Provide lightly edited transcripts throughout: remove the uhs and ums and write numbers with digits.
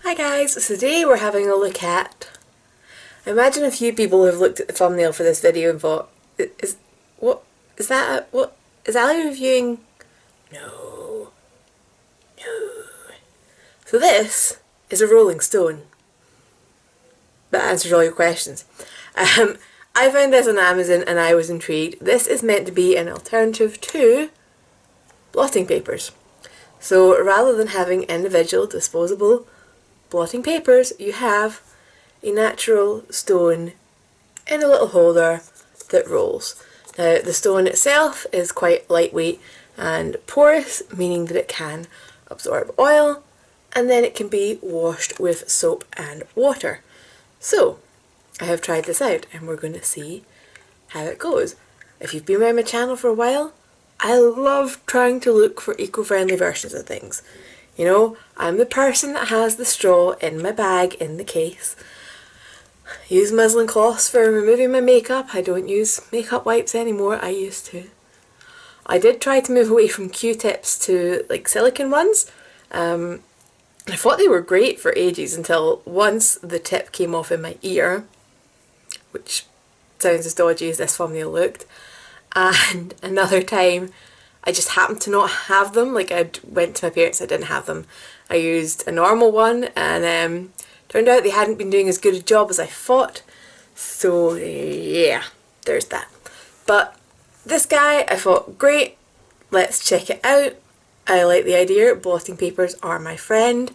Hi guys, so today we're having a look at... I imagine a few people have looked at the thumbnail for this video and thought, what, is that, what, is Ali reviewing? No, no. So this is a Rolling Stone. That answers all your questions. I found this on Amazon and I was intrigued. This is meant to be an alternative to blotting papers. So rather than having individual disposable blotting papers, you have a natural stone in a little holder that rolls. Now the stone itself is quite lightweight and porous, meaning that it can absorb oil and then it can be washed with soap and water. So I have tried this out and we're going to see how it goes. If you've been around my channel for a while, I love trying to look for eco-friendly versions of things. You know, I'm the person that has the straw in my bag in the case. I use muslin cloths for removing my makeup. I don't use makeup wipes anymore. I used to. I did try to move away from Q-tips to like silicone ones. I thought they were great for ages until once the tip came off in my ear, which sounds as dodgy as this thumbnail looked, and another time I just happened to not have them. Like I went to my parents, I didn't have them. I used a normal one and turned out they hadn't been doing as good a job as I thought. So yeah, there's that. But this guy, I thought, great, let's check it out. I like the idea. Blotting papers are my friend.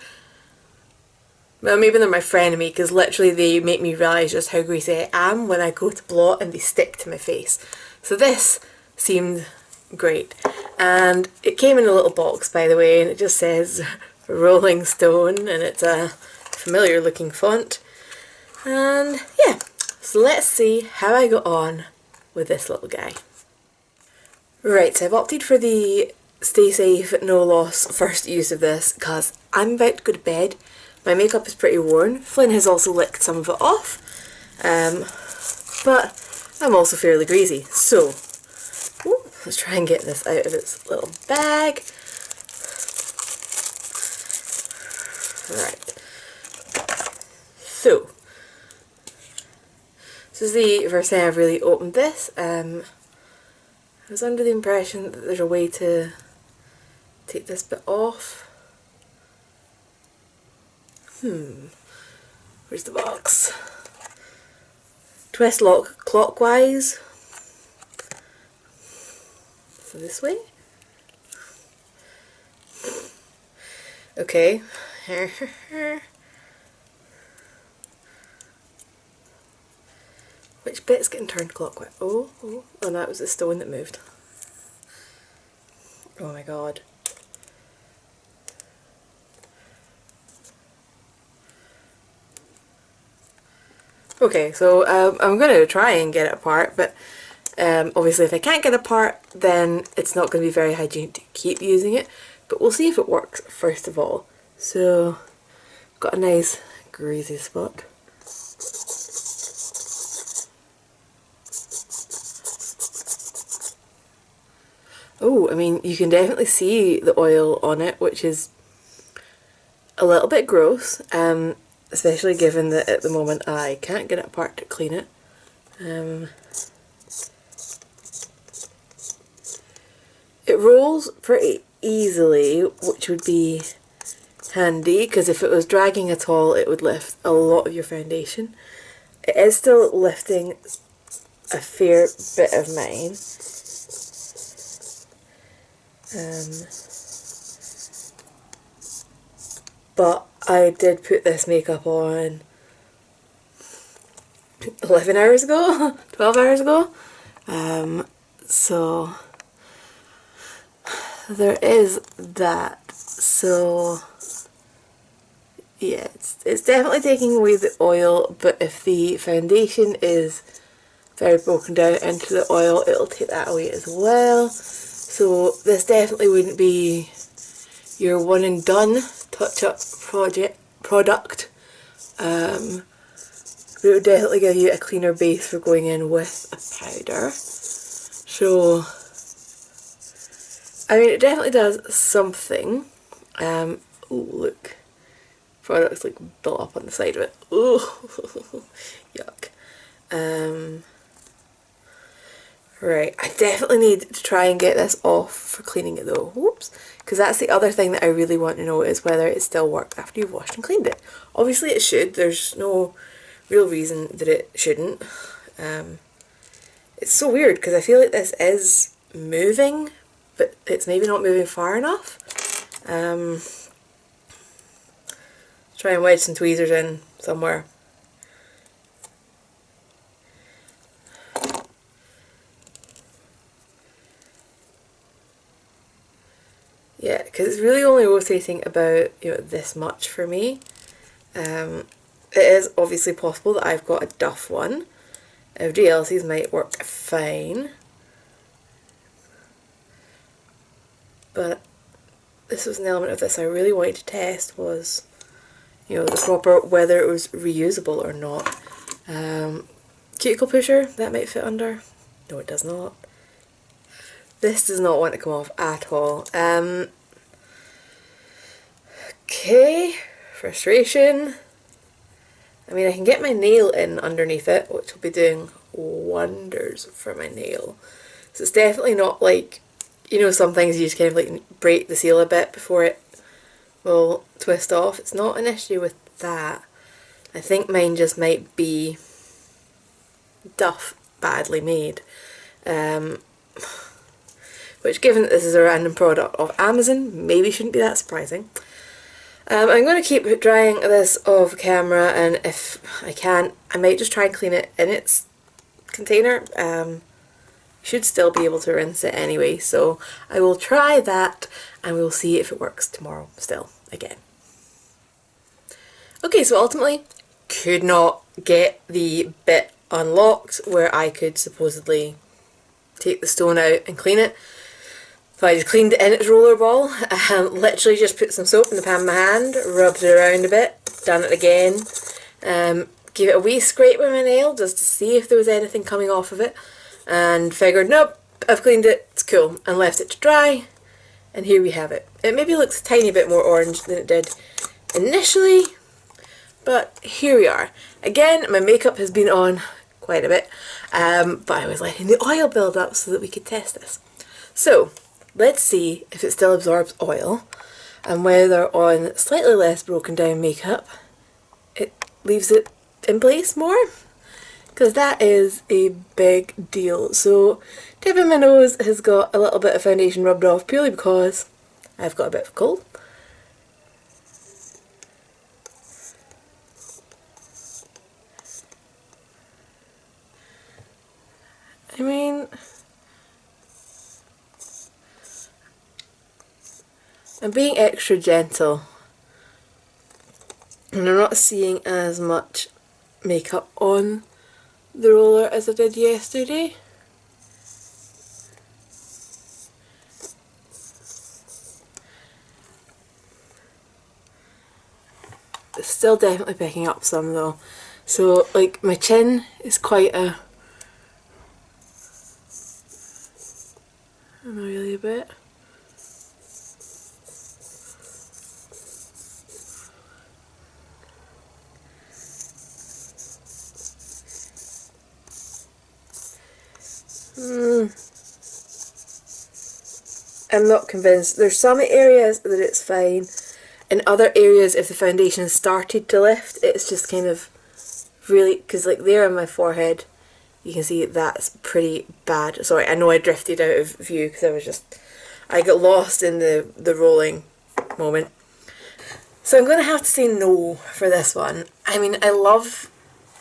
Well, maybe they're my frenemy because literally they make me realise just how greasy I am when I go to blot and they stick to my face. So this seemed great. And it came in a little box, by the way, and it just says Rolling Stone and it's a familiar looking font. And yeah, so let's see how I got on with this little guy. Right, so I've opted for the stay safe, no loss first use of this because I'm about to go to bed. My makeup is pretty worn. Flynn has also licked some of it off, but I'm also fairly greasy. So, let's try and get this out of its little bag. Right. So, this is the first time I've really opened this. I was under the impression that there's a way to take this bit off. Where's the box? Twist lock clockwise. So this way. Okay. Which bit's getting turned clockwise? Oh, that was the stone that moved. Oh my god. Okay, so I'm going to try and get it apart, but obviously if I can't get it apart, then it's not going to be very hygienic to keep using it, but we'll see if it works first of all. So, got a nice greasy spot. Oh, I mean, you can definitely see the oil on it, which is a little bit gross. Especially given that at the moment I can't get it apart to clean it. It rolls pretty easily, which would be handy because if it was dragging at all it would lift a lot of your foundation. It is still lifting a fair bit of mine. But I did put this makeup on 11 hours ago, 12 hours ago, so there is that. So yeah, it's definitely taking away the oil, but if the foundation is very broken down into the oil, it'll take that away as well. So this definitely wouldn't be your one and done touch-up product. It would definitely give you a cleaner base for going in with a powder. So, I mean, it definitely does something. Oh, look. products like built up on the side of it. Ooh, yuck. Right, I definitely need to try and get this off for cleaning it though. Whoops. Because that's the other thing that I really want to know, is whether it still works after you've washed and cleaned it. Obviously it should. There's no real reason that it shouldn't. It's so weird because I feel like this is moving, but it's maybe not moving far enough. Try and wedge some tweezers in somewhere. Yeah, because it's really only rotating about, you know, this much for me. It is obviously possible that I've got a Duff one. Everybody else's might work fine. But this was an element of this I really wanted to test, was, you know, the proper, whether it was reusable or not. Cuticle pusher, that might fit under. No, it does not. This does not want to come off at all. Okay, frustration. I mean, I can get my nail in underneath it, which will be doing wonders for my nail. So it's definitely not like, you know, some things you just kind of like break the seal a bit before it will twist off. It's not an issue with that. I think mine just might be Duff badly made. Which, given that this is a random product of Amazon, maybe shouldn't be that surprising. I'm going to keep drying this off camera, and if I can, I might just try and clean it in its container. Should still be able to rinse it anyway, so I will try that and we'll see if it works tomorrow still again. Okay, so ultimately could not get the bit unlocked where I could supposedly take the stone out and clean it. So I just cleaned it in its roller ball, literally just put some soap in the palm of my hand, rubbed it around a bit, done it again, gave it a wee scrape with my nail just to see if there was anything coming off of it, and figured, nope, I've cleaned it, it's cool, and left it to dry, and here we have it. It maybe looks a tiny bit more orange than it did initially, but here we are. Again, my makeup has been on quite a bit, but I was letting the oil build up so that we could test this. So, let's see if it still absorbs oil, and whether on slightly less broken down makeup it leaves it in place more, because that is a big deal. So tip of my nose has got a little bit of foundation rubbed off purely because I've got a bit of a cold. I mean, I'm being extra gentle, and I'm not seeing as much makeup on the roller as I did yesterday. It's still definitely picking up some though. So like my chin is quite a, I don't know, really a bit. I'm not convinced. There's some areas that it's fine. In other areas, if the foundation started to lift, it's just kind of really, because like there on my forehead, you can see that's pretty bad. Sorry, I know I drifted out of view because I got lost in the rolling moment. So I'm going to have to say no for this one. I mean, I love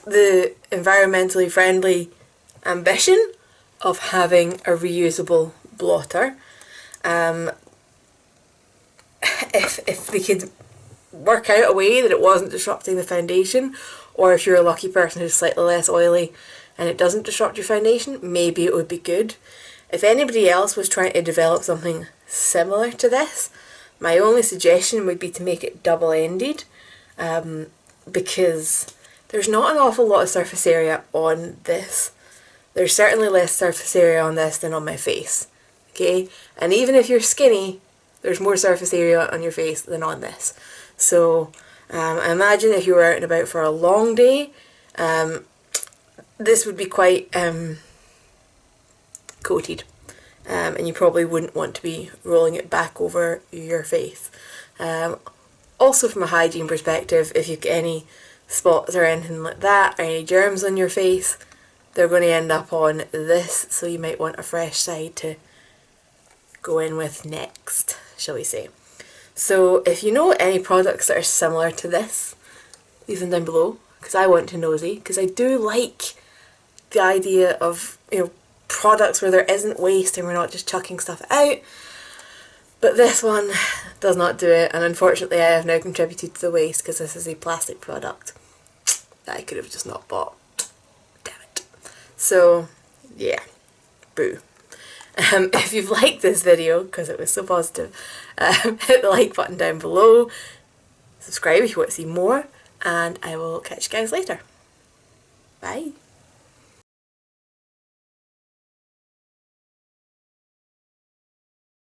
the environmentally friendly ambition of having a reusable blotter. If they could work out a way that it wasn't disrupting the foundation, or if you're a lucky person who's slightly less oily and it doesn't disrupt your foundation, maybe it would be good. If anybody else was trying to develop something similar to this, my only suggestion would be to make it double-ended, because there's not an awful lot of surface area on this. There's certainly less surface area on this than on my face, okay? And even if you're skinny, there's more surface area on your face than on this. So I imagine if you were out and about for a long day, this would be quite coated, and you probably wouldn't want to be rolling it back over your face. Also from a hygiene perspective, if you've got any spots or anything like that, or any germs on your face, they're going to end up on this, so you might want a fresh side to go in with next, shall we say. So if you know any products that are similar to this, leave them down below, because I want to nosy, because I do like the idea of, you know, products where there isn't waste and we're not just chucking stuff out. But this one does not do it, and unfortunately I have now contributed to the waste because this is a plastic product that I could have just not bought. Damn it. So yeah, boo. If you've liked this video, because it was so positive, hit the like button down below, subscribe if you want to see more, and I will catch you guys later. Bye.